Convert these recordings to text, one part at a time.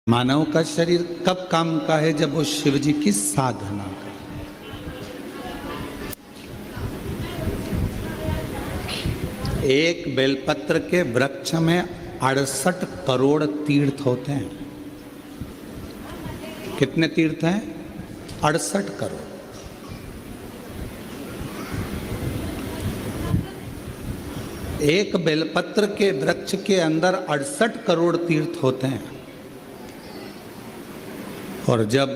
मानव का शरीर कब काम का है? जब वो शिव जी की साधना करे। एक बेलपत्र के वृक्ष में 68 करोड़ तीर्थ होते हैं। कितने तीर्थ हैं? 68 करोड़। एक बेलपत्र के वृक्ष के अंदर 68 करोड़ तीर्थ होते हैं। और जब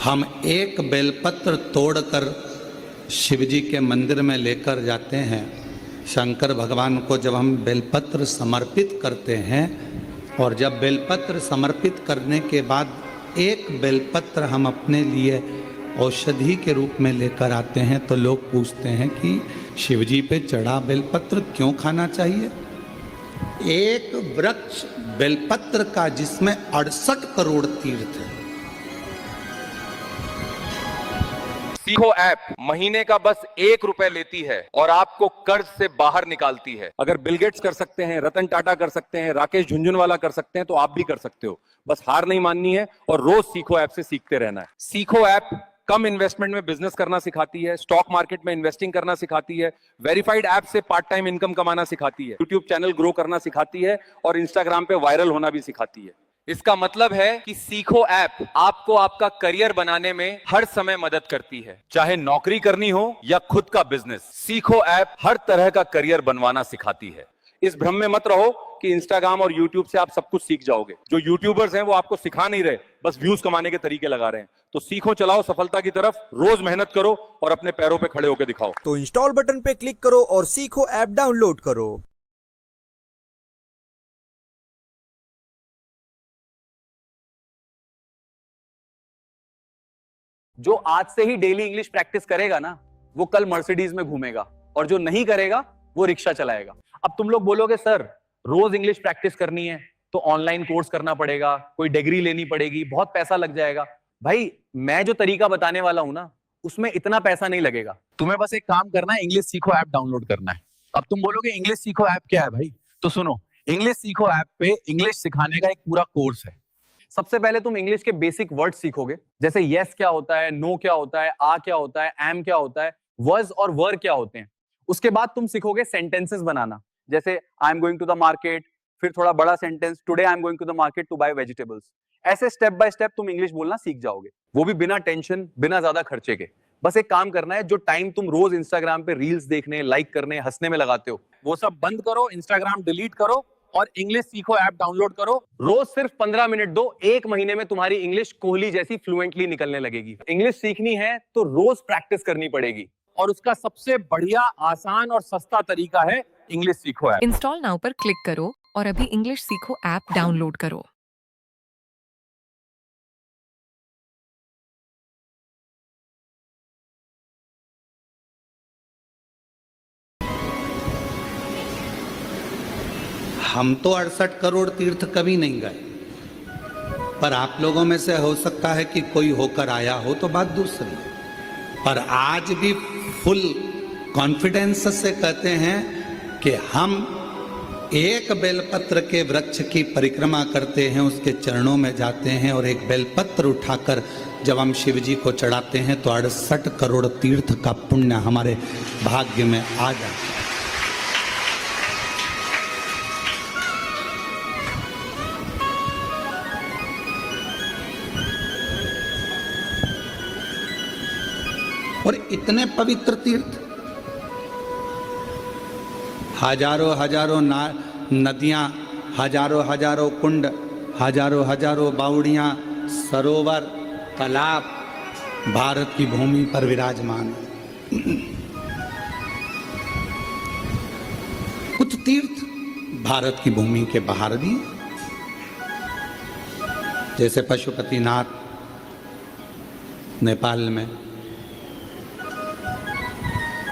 हम एक बेलपत्र तोड़कर शिव जी के मंदिर में लेकर जाते हैं, शंकर भगवान को जब हम बेलपत्र समर्पित करते हैं, और जब बेलपत्र समर्पित करने के बाद एक बेलपत्र हम अपने लिए औषधि के रूप में लेकर आते हैं, तो लोग पूछते हैं कि शिव जी पे चढ़ा बेलपत्र क्यों खाना चाहिए? एक वृक्ष बेलपत्र का जिसमें 68 करोड़ तीर्थ है। सीखो ऐप महीने का बस ₹1 लेती है और आपको कर्ज से बाहर निकालती है। अगर बिल गेट्स कर सकते हैं, रतन टाटा कर सकते हैं, राकेश झुनझुनवाला कर सकते हैं, तो आप भी कर सकते हो। बस हार नहीं माननी है और रोज सीखो ऐप से सीखते रहना है। सीखो ऐप कम इन्वेस्टमेंट में बिजनेस करना सिखाती है, स्टॉक मार्केट में इन्वेस्टिंग करना सिखाती है, वेरीफाइड ऐप से पार्ट टाइम इनकम कमाना सिखाती है, यूट्यूब चैनल ग्रो करना सिखाती है और इंस्टाग्राम पे वायरल होना भी सिखाती है। इसका मतलब है कि सीखो ऐप आपको आपका करियर बनाने में हर समय मदद करती है, चाहे नौकरी करनी हो या खुद का बिजनेस। सीखो ऐप हर तरह का करियर बनवाना सिखाती है। इस भ्रम में मत रहो कि इंस्टाग्राम और यूट्यूब से आप सब कुछ सीख जाओगे। जो यूट्यूबर्स हैं वो आपको सिखा नहीं रहे, बस व्यूज कमाने के तरीके लगा रहे हैं। तो सीखो, चलाओ सफलता की तरफ, रोज मेहनत करो और अपने पैरों पे खड़े होकर दिखाओ। तो इंस्टॉल बटन पे क्लिक करो और सीखो ऐप डाउनलोड करो। जो आज से ही डेली इंग्लिश प्रैक्टिस करेगा ना, वो कल मर्सिडीज में घूमेगा, और जो नहीं करेगा वो रिक्शा चलाएगा। अब तुम लोग बोलोगे सर रोज इंग्लिश प्रैक्टिस करनी है तो ऑनलाइन कोर्स करना पड़ेगा, कोई डिग्री लेनी पड़ेगी, बहुत पैसा लग जाएगा। भाई मैं जो तरीका बताने वाला हूं ना, उसमें इतना पैसा नहीं लगेगा। तुम्हें बस एक काम करना है, इंग्लिश सीखो ऐप डाउनलोड करना है। अब तुम बोलोगे इंग्लिश सीखो ऐप क्या है भाई? तो सुनो, इंग्लिश सीखो ऐप पे इंग्लिश सिखाने का एक पूरा कोर्स है। सबसे पहले तुम इंग्लिश के बेसिक वर्ड सीखोगे, जैसे यस क्या होता है, नो क्या होता है, आ क्या होता है, एम क्या होता है, वर्स और वर क्या होते हैं। उसके बाद तुम सीखोगे सेंटेंसेस बनाना, जैसे I am going to the market, फिर थोड़ा बड़ा sentence, today I am going to the market to buy vegetables. ऐसे स्टेप बाय स्टेप तुम इंग्लिश बोलना सीख जाओगे, वो भी बिना टेंशन, बिना ज्यादा खर्चे के। बस एक काम करना है, जो टाइम तुम रोज इंस्टाग्राम पे रील्स देखने, लाइक करने, हंसने में लगाते हो, वो सब बंद करो, इंस्टाग्राम डिलीट करो और इंग्लिश सीखो ऐप डाउनलोड करो। रोज सिर्फ 15 मिनट दो, 1 महीने में तुम्हारी इंग्लिश कोहली जैसी फ्लुएंटली निकलने लगेगी। इंग्लिश सीखनी है तो रोज प्रैक्टिस करनी पड़ेगी, और उसका सबसे बढ़िया, आसान और सस्ता तरीका है इंग्लिश सीखो ऐप। इंस्टॉल नाउ पर क्लिक करो और अभी इंग्लिश सीखो ऐप डाउनलोड करो। हम तो 68 करोड़ तीर्थ कभी नहीं गए, पर आप लोगों में से हो सकता है कि कोई होकर आया हो, तो बात दूसरी। पर आज भी फुल कॉन्फिडेंस से कहते हैं कि हम एक बेलपत्र के वृक्ष की परिक्रमा करते हैं, उसके चरणों में जाते हैं, और एक बेलपत्र उठाकर जब हम शिव जी को चढ़ाते हैं तो 68 करोड़ तीर्थ का पुण्य हमारे भाग्य में आ जाता है। और इतने पवित्र तीर्थ, हजारों हजारों नदियां, हजारों हजारों कुंड, हजारों हजारों बावड़ियां, सरोवर, तालाब भारत की भूमि पर विराजमान है। कुछ तीर्थ भारत की भूमि के बाहर भी, जैसे पशुपतिनाथ नेपाल में,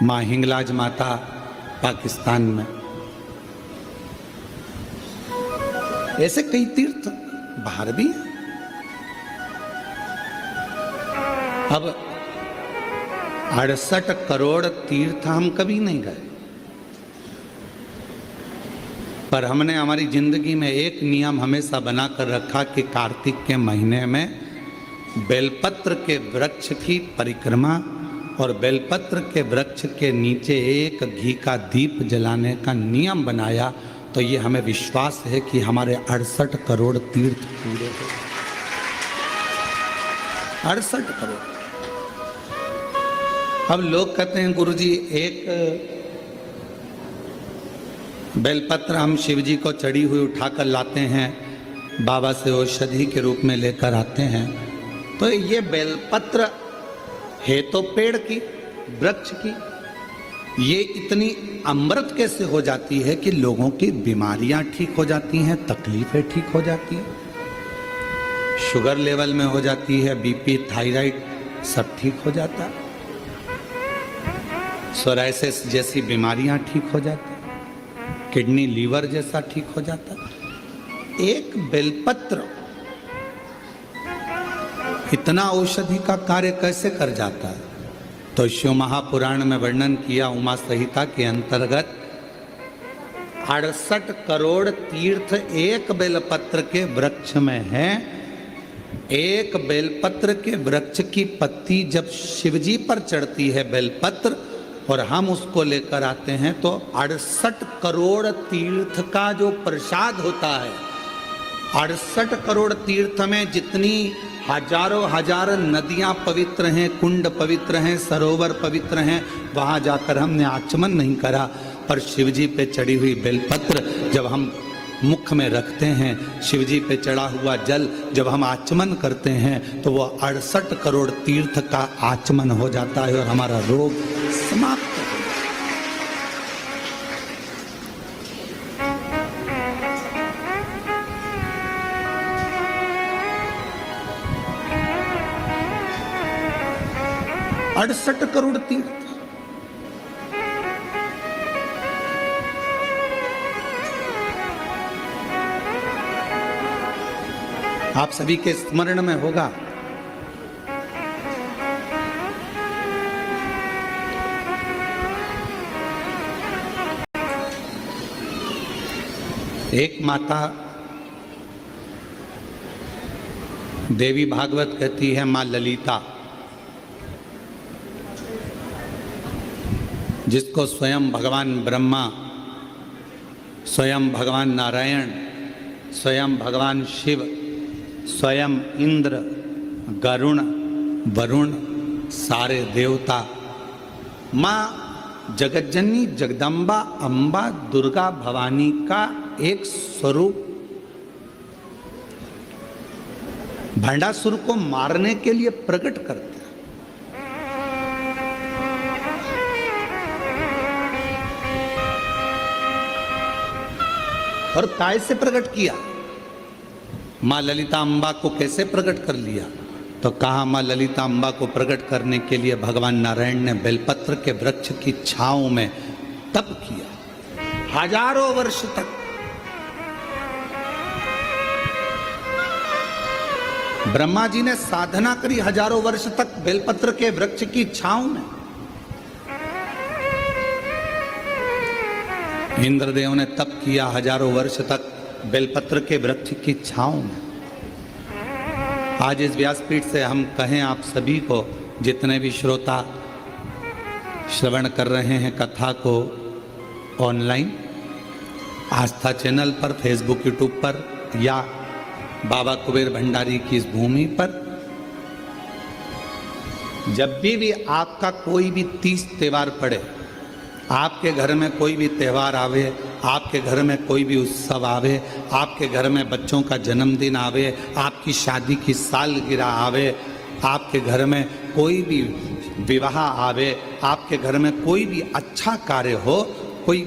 माँ हिंगलाज माता पाकिस्तान में, ऐसे कई तीर्थ बाहर भी हैं। अब 68 करोड़ तीर्थ हम कभी नहीं गए, पर हमने हमारी जिंदगी में एक नियम हमेशा बना कर रखा कि कार्तिक के महीने में बेलपत्र के वृक्ष की परिक्रमा और बेलपत्र के वृक्ष के नीचे एक घी का दीप जलाने का नियम बनाया। तो ये हमें विश्वास है कि हमारे 68 करोड़ तीर्थ पूरे हो। 68 करोड़। अब लोग कहते हैं गुरुजी एक बेलपत्र हम शिव जी को चढ़ी हुई उठाकर लाते हैं, बाबा से औषधि के रूप में लेकर आते हैं। तो ये बेलपत्र है तो पेड़ की, वृक्ष की, ये इतनी अमृत कैसे हो जाती है कि लोगों की बीमारियां ठीक हो जाती हैं, तकलीफें ठीक हो जाती हैं, शुगर लेवल में हो जाती है, बीपी, थायराइड सब ठीक हो जाता है, सोराइसिस जैसी बीमारियां ठीक हो जाती हैं, किडनी लीवर जैसा ठीक हो जाता है। एक बेलपत्र इतना औषधि का कार्य कैसे कर जाता है? तो शिव महापुराण में वर्णन किया, उमा संहिता के अंतर्गत 68 करोड़ तीर्थ एक बेलपत्र के वृक्ष में है। एक बेलपत्र के वृक्ष की पत्ती जब शिवजी पर चढ़ती है बेलपत्र और हम उसको लेकर आते हैं तो 68 करोड़ तीर्थ का जो प्रसाद होता है, 68 करोड़ तीर्थ में जितनी हजारों हजार नदियां पवित्र हैं, कुंड पवित्र हैं, सरोवर पवित्र हैं, वहां जाकर हमने आचमन नहीं करा, पर शिवजी पे चढ़ी हुई बेलपत्र जब हम मुख में रखते हैं, शिवजी पे चढ़ा हुआ जल जब हम आचमन करते हैं तो वो 68 करोड़ तीर्थ का आचमन हो जाता है और हमारा रोग समाप्त हो जाता है। अड़सठ करोड़ तीर्थ। आप सभी के स्मरण में होगा एक माता देवी भागवत कहती है, मां ललिता, जिसको स्वयं भगवान ब्रह्मा, स्वयं भगवान नारायण, स्वयं भगवान शिव, स्वयं इंद्र, गरुण, वरुण, सारे देवता, माँ जगज्जननी जगदम्बा अम्बा दुर्गा भवानी का एक स्वरूप भंडासुर को मारने के लिए प्रकट करते हैं। और काय से प्रकट किया? मां ललिता अम्बा को कैसे प्रकट कर लिया? तो कहा मां ललिता अम्बा को प्रकट करने के लिए भगवान नारायण ने बेलपत्र के वृक्ष की छांव में तप किया हजारों वर्ष तक। ब्रह्मा जी ने साधना करी हजारों वर्ष तक बेलपत्र के वृक्ष की छांव में। इंद्रदेव ने तप किया हजारों वर्ष तक बेलपत्र के वृक्ष की छांव में। आज इस व्यासपीठ से हम कहें आप सभी को, जितने भी श्रोता श्रवण कर रहे हैं कथा को ऑनलाइन, आस्था चैनल पर, फेसबुक, यूट्यूब पर या बाबा कुबेर भंडारी की इस भूमि पर, जब भी आपका कोई भी तीज त्योहार पड़े, आपके घर में कोई भी त्यौहार आवे, आपके घर में कोई भी उत्सव आवे, आपके घर में बच्चों का जन्मदिन आवे, आपकी शादी की सालगिरह आवे, आपके घर में कोई भी विवाह आवे, आपके घर में कोई भी अच्छा कार्य हो, कोई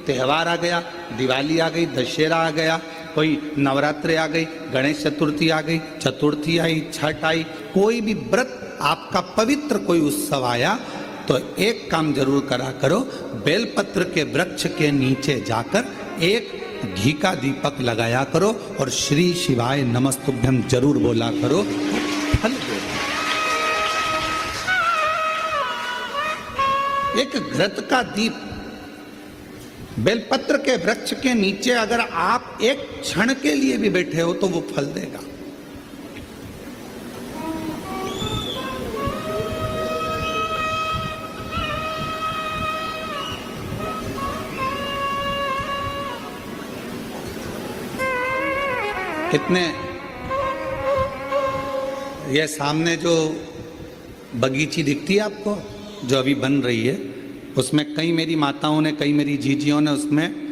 त्यौहार आ गया, दिवाली आ गई, दशहरा आ गया, कोई नवरात्रि आ गई, गणेश चतुर्थी आ गई, चतुर्थी आई, छठ आई, कोई भी व्रत आपका पवित्र कोई उत्सव आया, तो एक काम जरूर करा करो, बेलपत्र के वृक्ष के नीचे जाकर एक घी का दीपक लगाया करो और श्री शिवाय नमस्तुभ्यम जरूर बोला करो, फल दो। एक घृत का दीप बेलपत्र के वृक्ष के नीचे अगर आप एक क्षण के लिए भी बैठे हो तो वो फल देगा। कितने ये सामने जो बगीची दिखती है आपको, जो अभी बन रही है, उसमें कई मेरी माताओं ने, कई मेरी जीजियों ने उसमें